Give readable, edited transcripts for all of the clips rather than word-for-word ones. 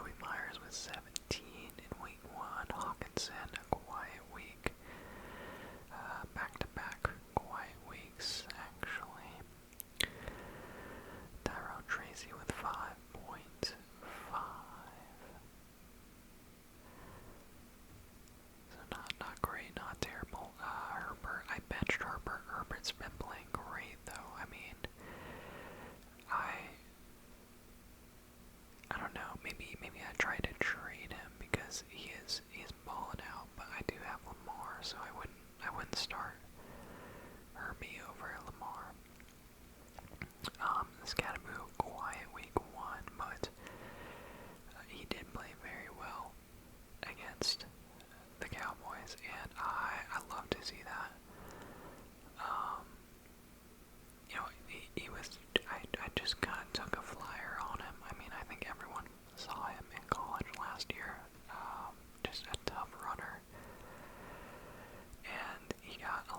Jacoby Myers with 17 in week 1. Hawkinson, a quiet week. Back-to-back quiet weeks, actually. Tyrone Tracy with 5.5. So not great, not terrible. Herbert, I benched Herbert. Herbert's been playing great, though. I mean, I don't know. Maybe I try to trade him because he's balling out. But I do have Lamar, so I wouldn't start Herbie over Lamar. Scatterboo, quiet week 1, but he did play very well against the Cowboys, and I love to see that. You know, he was. I just kind of took a flyer on him. I mean, I think everyone saw him in college last year. Just a tough runner, and he got a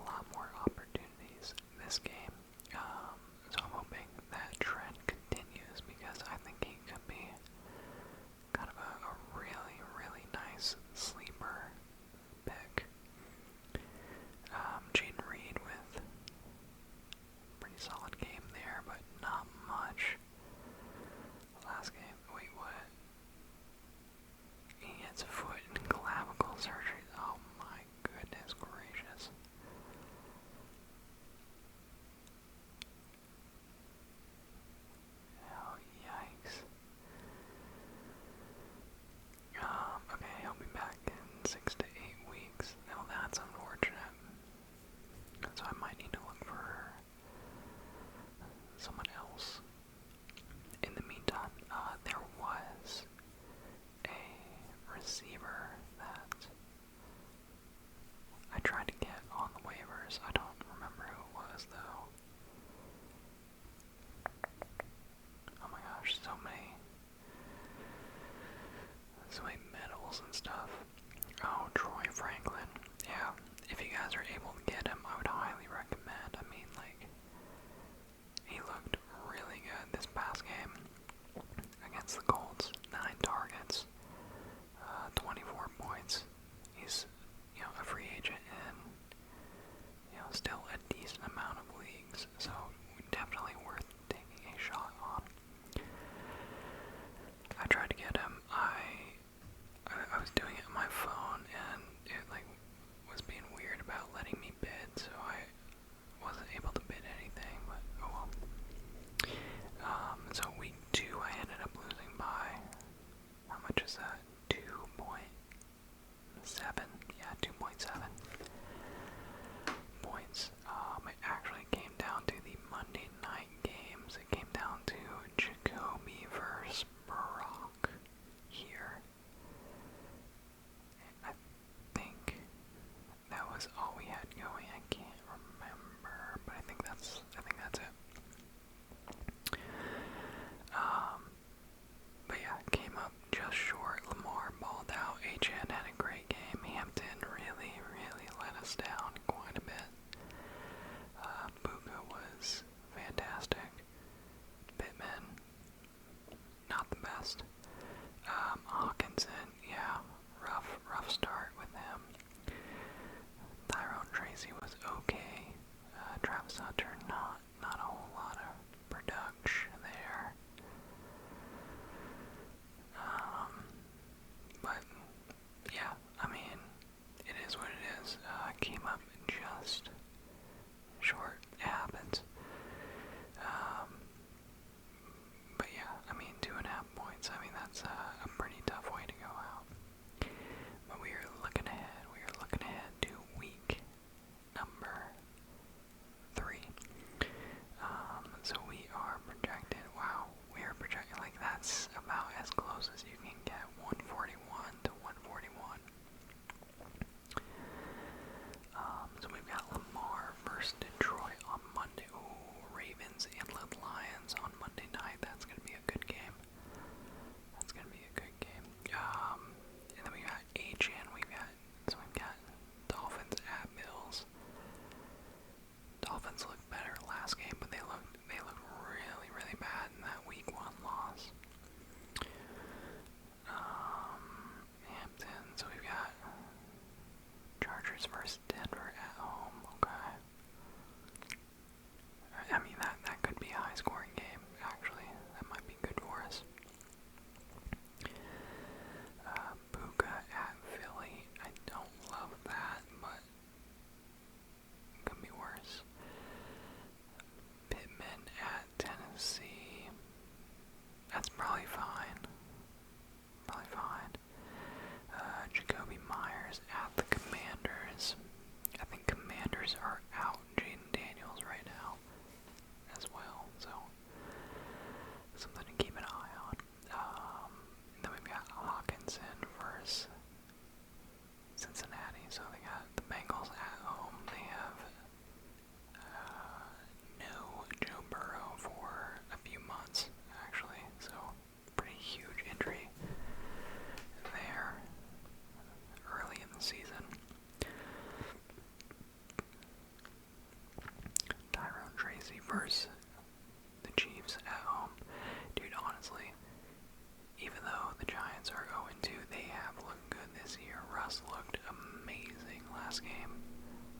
last game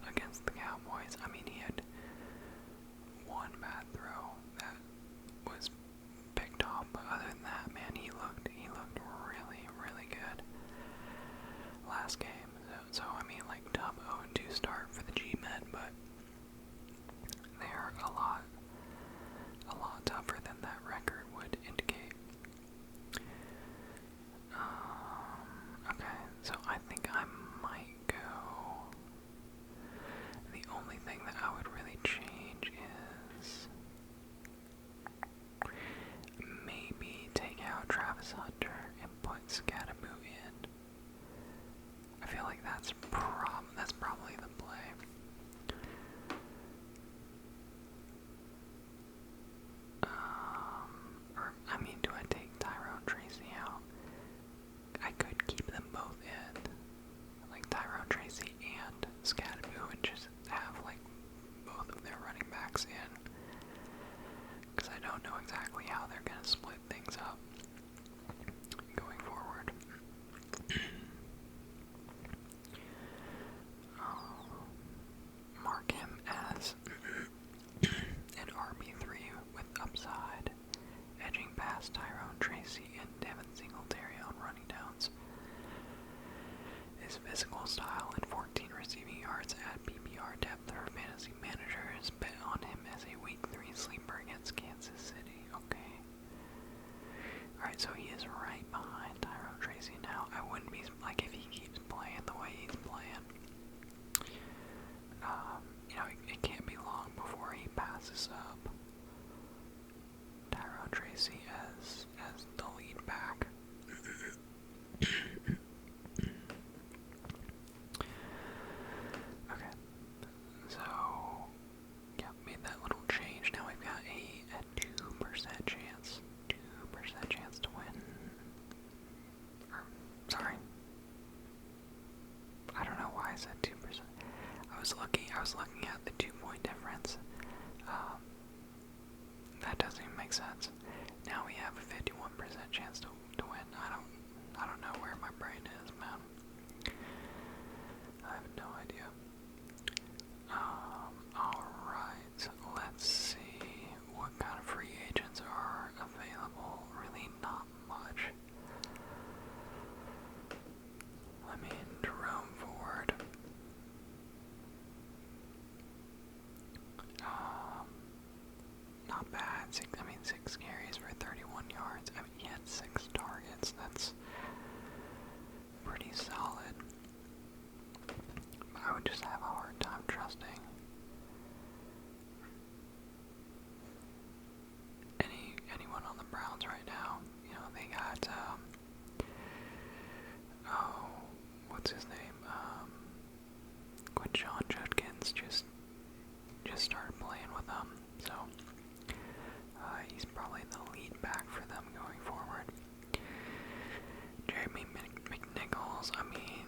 against the Cowboys. I mean, he had one bad throw that was picked off, but other than that, man, he looked really, really good last game. So I mean, like, tough 0-2 start for the G-Men, but they are a lot tougher than that record would indicate. Okay, so I think I might go. The only thing that I would really change is maybe take out Travis Hunter and put Scatterboo in. I feel like that's probably the play. Or, I mean, do I take Tyrone Tracy out? I could keep them both in, like Tyrone Tracy and Scatterboo, and just have, like, both of their running backs in. Because I don't know exactly how they're going to split things up going forward. Mark him as an RB3 with upside, edging past Tyrone Tracy and Devin Singletary on running downs. His physical style and 14 receiving yards at PPR depth for fantasy managers bet on him as a week 3 sleeper against Kansas City. Okay. Alright, so he is right behind Tyrone Tracy now. I wouldn't be, like, if he keeps playing the way he's playing. You know, it can't be long before he passes up Tyrone Tracy as the lead back. Okay, so yeah, made that little change. Now we've got a 2% chance, 2% chance to win. Or, sorry, I don't know why I said 2%. I was looking at the 2-point difference. That doesn't even make sense. Now we have a 51% chance to win. I don't know where my brain is, man. I have no idea. Alright, let's see what kind of free agents are available. Really not much. I mean, Jerome Ford. Not bad. 6 carries for 31 yards. I mean, he had 6 targets. That's pretty solid. I would just have a hard time trusting anyone on the Browns right now. You know, they got what's his name? Quinshon Judkins just started playing with them, so he's probably the lead back for them going forward. Jeremy McNichols, I mean,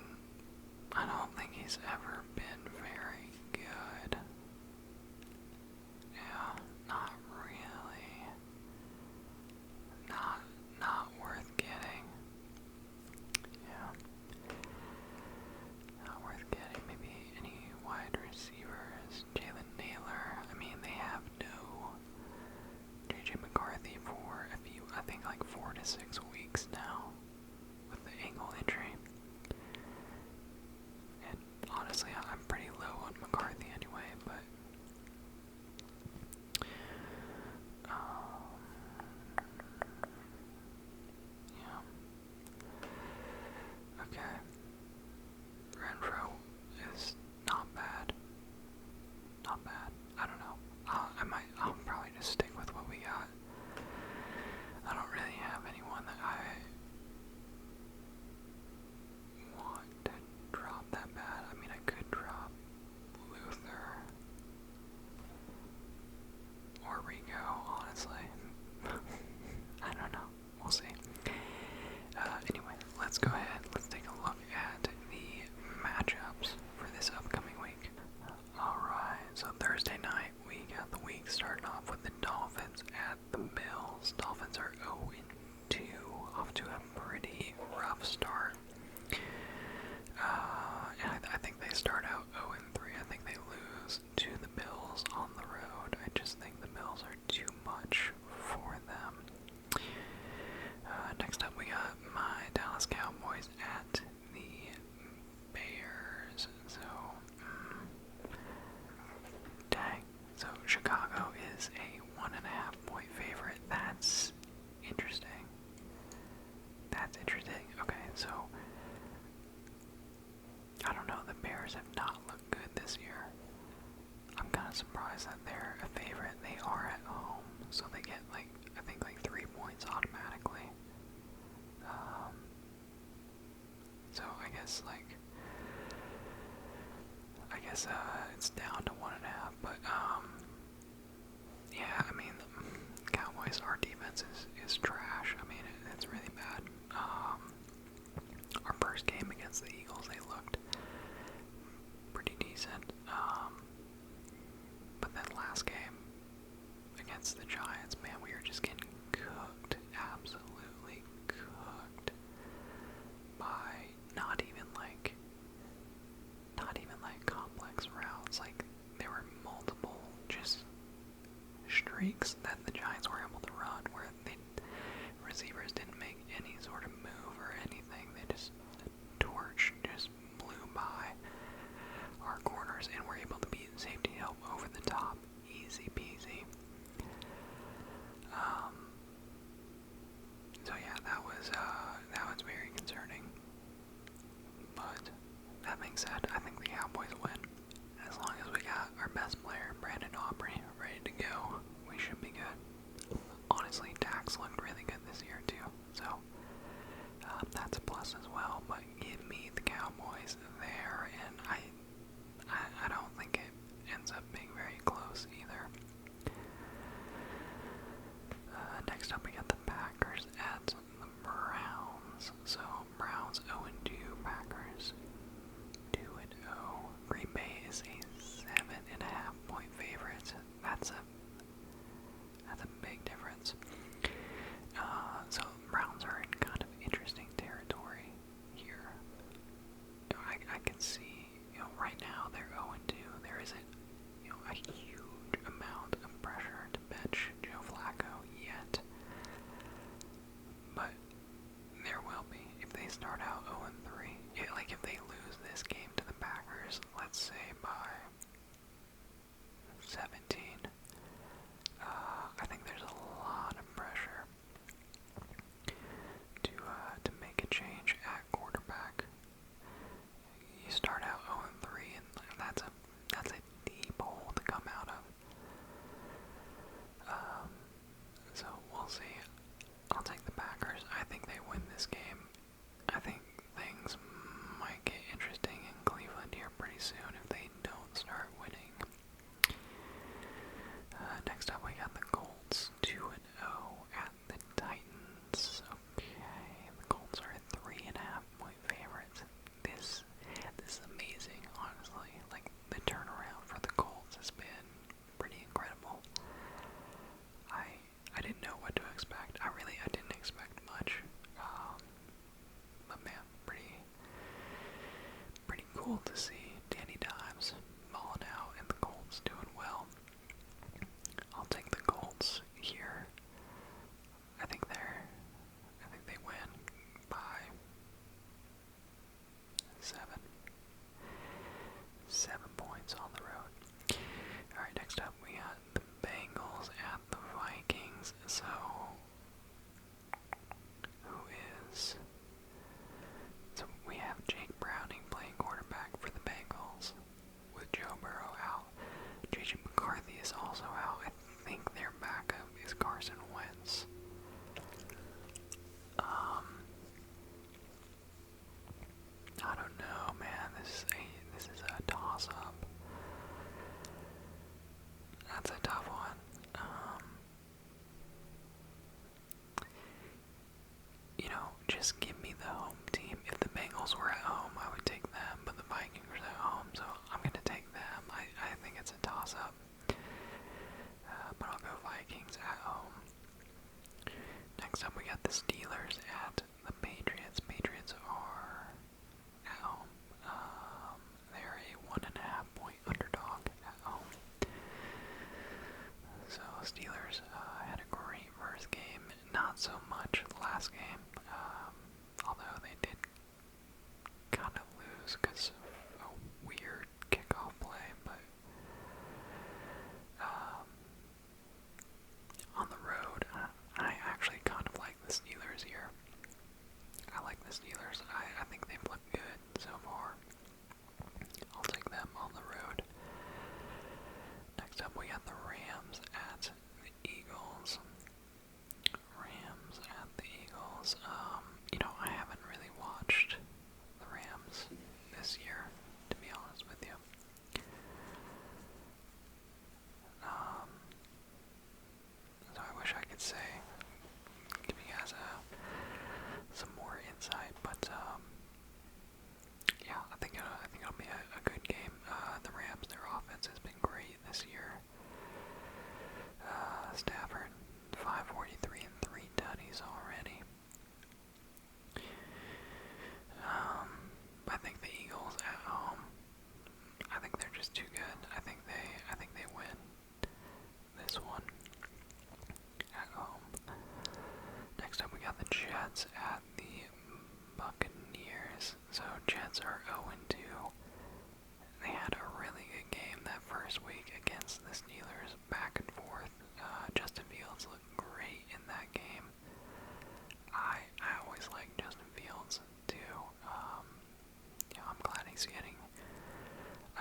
I don't think he's ever been very good. Yeah, not really. Not worth getting. Yeah. Not worth getting. Maybe any wide receivers. Jalen Naylor. I mean, they have no JJ McCarthy for a few, I think like 4 to 6 weeks now with the ankle injury. And honestly, I'm pretty low on McCarthy anyway, but yeah. Okay. Renfro is not bad. Not bad. I don't know. I'll probably just stick with what we got. I don't really have anyone that I want to drop that bad. I mean, I could drop Luther or Rico, honestly. I don't know. We'll see. Anyway, let's go ahead. Let's take a look at the matchups for this upcoming week. Alright, so Thursday night, we got the week starting off with the Dolphins at the Bills. Dolphins are 0-2, off to a pretty rough start. And I think they start out 0-3. I think they lose to the Bills on the road. I just think the Bills are too much for them. Next up, we got my Dallas Cowboys at the Bears. So, dang. So Chicago is a 1.5 point favorite. That's interesting. That's interesting. Okay, so I don't know. The Bears have not looked good this year. I'm kind of surprised that they're a favorite. They are at home, so they get like I think like 3 points automatically. So I guess it's down to 1.5. But yeah, I mean, Cowboys, our defense is trash. I mean, it's really bad. Our first game against the Eagles, they looked pretty decent. But then last game against the Giants, man, we were just getting cooked, absolutely cooked by not even like complex routes. Like there were multiple just streaks that the Giants were able to run where the receivers didn't make any sort of move or anything. They just, the torch just blew by our corners and were able to beat safety help over the top. Easy peasy. So yeah, that was very concerning. But that being said, I think the Cowboys win. As long as we got our best player, Brandon Aubrey, ready to go, we should be good. Honestly, Dax looked really good this year too, so that's a plus as well. But give me the Cowboys there, and I don't think it ends up being very close either. Next up, we got the Packers at the Browns. So Browns 0-2, Packers 2-0. Green Bay is a 7.5 point favorite. That's a big difference. So Browns are in kind of interesting territory here. I can see, right now they're 0-2. There isn't, a huge amount of pressure to bench Joe Flacco yet. But there will be if they start out 0-3. Like if they lose this game to the Packers, let's say by 17. I think there's a lot of pressure to make a change at quarterback. You start out 0-3, and that's a deep hole to come out of. So we'll see. I'll take the Packers. I think they win this game. I think things might get interesting in Cleveland here pretty soon if they don't start winning. Next up, we got the Colts 2-0 at the Titans. Okay, the Colts are a 3.5 point favorite. This is amazing, honestly. Like the turnaround for the Colts has been pretty incredible. I didn't know what to expect. I didn't expect much. But man, pretty cool to see Danny Dimes balling out and the Colts doing well. I'll take the Colts here. I think they win by 7. 7 points on the road. Alright, next up we got the Bengals at the Vikings. So we have Jake Browning playing quarterback for the Bengals with Joe Burrow out. JJ McCarthy is also out. I think their backup is Carson Wentz. I don't know, man. This is a toss-up. That's a tough one. Just give me the home team. If the Bengals were at home, I would take them, but the Vikings are at home, so I'm gonna take them. I think it's a toss-up. But I'll go Vikings at home. Next up, we got the Steelers at the Patriots. Patriots are at home. They're a watch the last game, although they did kind of lose because of a weird kickoff play, but on the road, I actually kind of like the Steelers here. I like the Steelers. I think they've looked good so far. I'll take them on the road. Next up, we got the Rams at the Eagles. Rams at the Eagles. You know, I haven't really watched the Rams this year, to be honest with you. So I wish I could say, give you guys some more insight, but yeah, I think it'll be a good game. The Rams, their offense has been great this year. Stafford, 543 and 3 tutties already. I think the Eagles at home, I think they're just too good. I think they win this one at home. Next up, we got the Jets at the Buccaneers. So Jets are 0-2. They had a really good game that first week against the Steelers, back and forth. Justin Fields looked great in that game. I always like Justin Fields too. I'm glad he's getting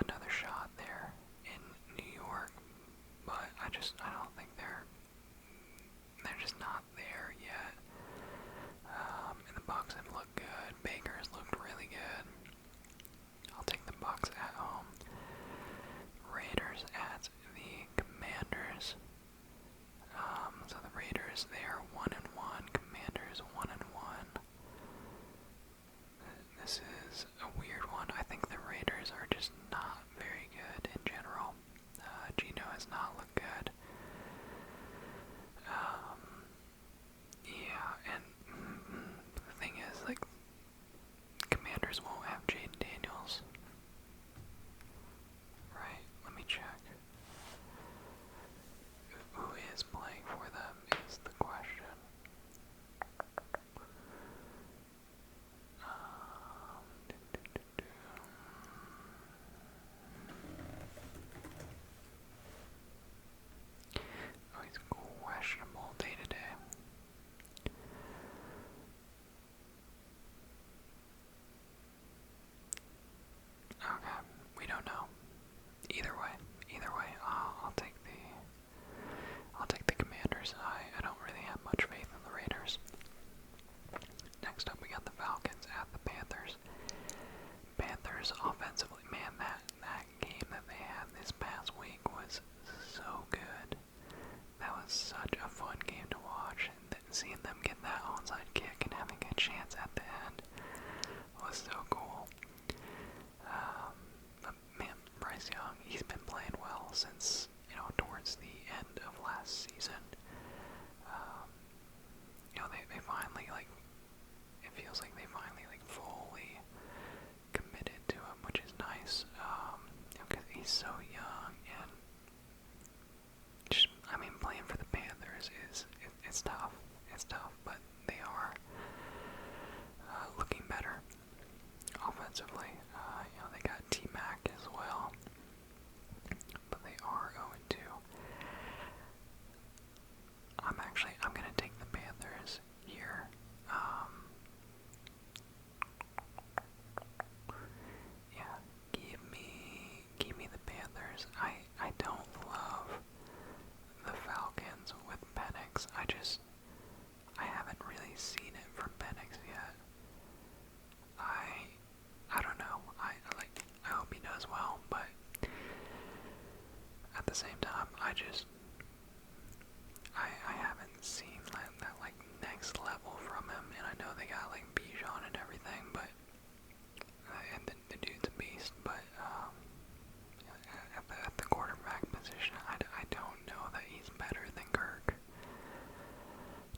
another shot there in New York, but I don't think they're just not there yet. And the Bucs have looked good. Baker's looked really good. I'll take the Bucs at home. Raiders at the Commanders. So the Raiders, they are 1-1. Commanders 1-1. This is a weird one. I think the Raiders are just not very good in general. Gino has not looked good. Yeah, and the thing is, like, Commanders won't have Jaden Daniels. Right, let me check. Who is playing for them is the question. Oh, he's questionable day to day. Okay, we don't know. Either way, I'll take the Commanders. I don't really have much faith in the Raiders. Next up, we got the Falcons at the Panthers. Panthers offensively, man, that game that they had this past week was so good. That was such a fun game to watch, and seeing them get that onside kick and having a chance at the end was so cool. But man, Bryce Young, he's been playing well since, towards the end of last season. They finally, it feels like they finally, fully committed to him, which is nice. Because he's so young, and just, playing for the Panthers it's tough. It's tough, but they are looking better offensively. They got T-Mac as well, but they are 0-2. I'm gonna take the Panthers here. Yeah, give me the Panthers. I don't love the Falcons with Penix. I haven't really seen it from Penix yet. I don't know. I hope he does well, but at the same time, I haven't seen that next level from him, and I know they got Bijan and everything, but and the dude's a beast, but at the quarterback position, I don't know that he's better than Kirk,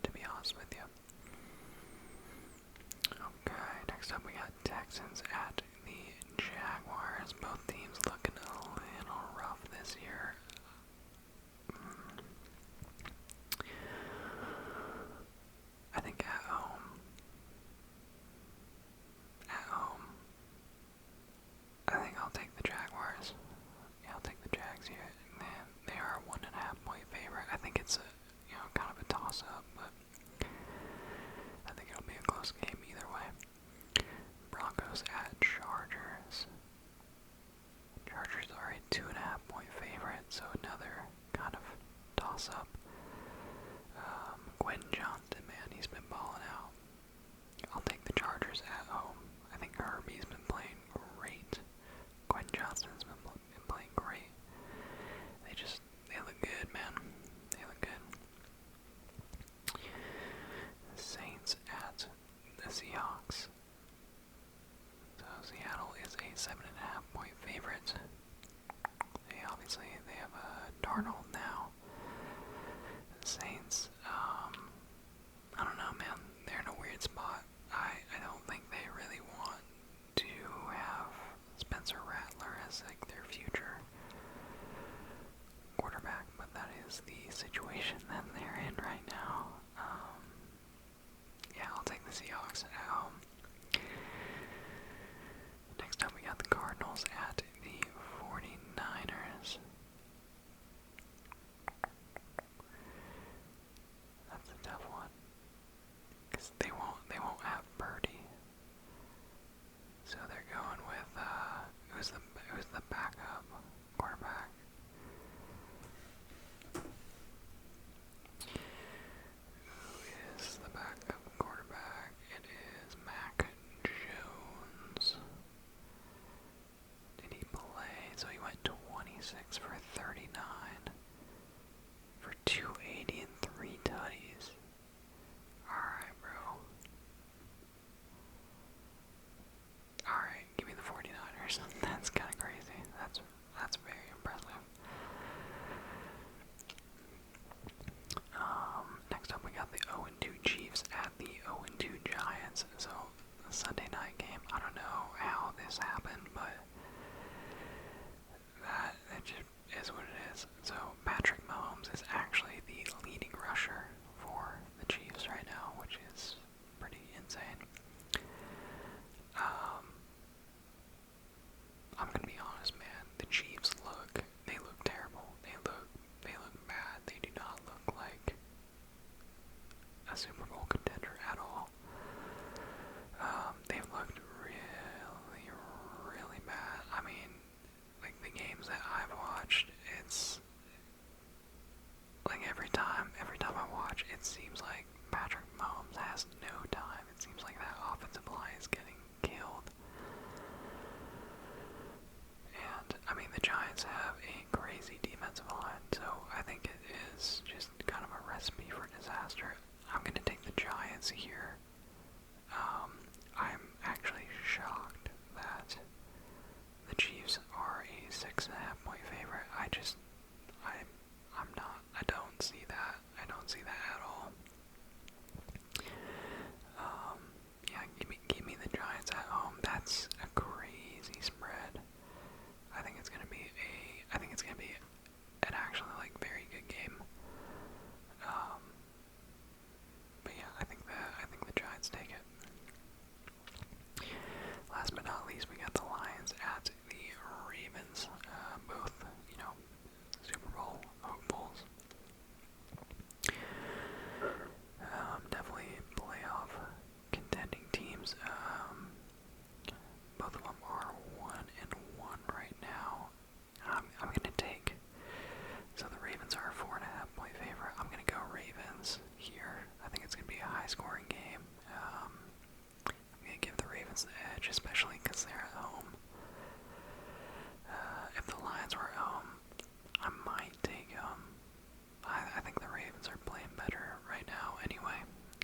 to be honest with you. Okay, next up we got Texans at the Jaguars. Both teams looking a little rough this year. I think disaster. I'm gonna take the Giants here. I'm actually shocked that the Chiefs are a 6.5-point favorite. I don't see that. I don't see that at all. Yeah, give me the Giants at home. That's a crazy spread. I think it's gonna be an actually like very good game. But yeah, I think the Giants take it. Last but not least, we got the Lions at the Ravens. Both, Super Bowl hopefuls. Definitely playoff contending teams. Both of them are 1-1 right now. I'm gonna take. So the Ravens are a 4.5-point favorite. I'm gonna go Ravens here. I think it's gonna be a high-scoring game. I'm gonna give the Ravens the edge, especially because they're at home. If the Lions were at home, I might take them. I think the Ravens are playing better right now anyway.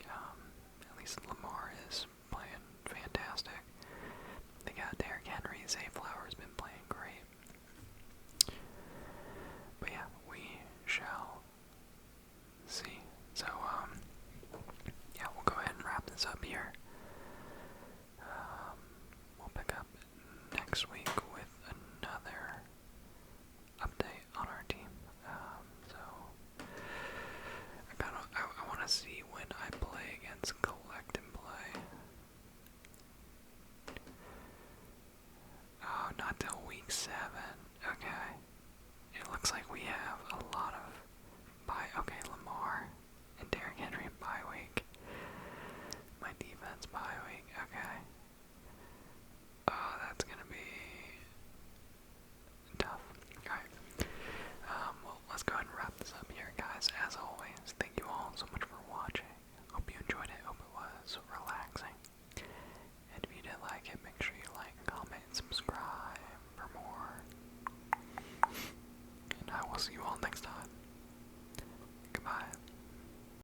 At least Lamar is playing fantastic. They got Derrick Henry. Zay Flowers been playing great. But yeah, we shall see. So, yeah, we'll go ahead and wrap this up here. We'll pick up next week with another update on our team. So I want to see when I play against Collect and Play. Oh, not till week 7. Okay. It looks like we have a lot of okay, Lamar and Derrick Henry bye week. My defense bye week. Okay.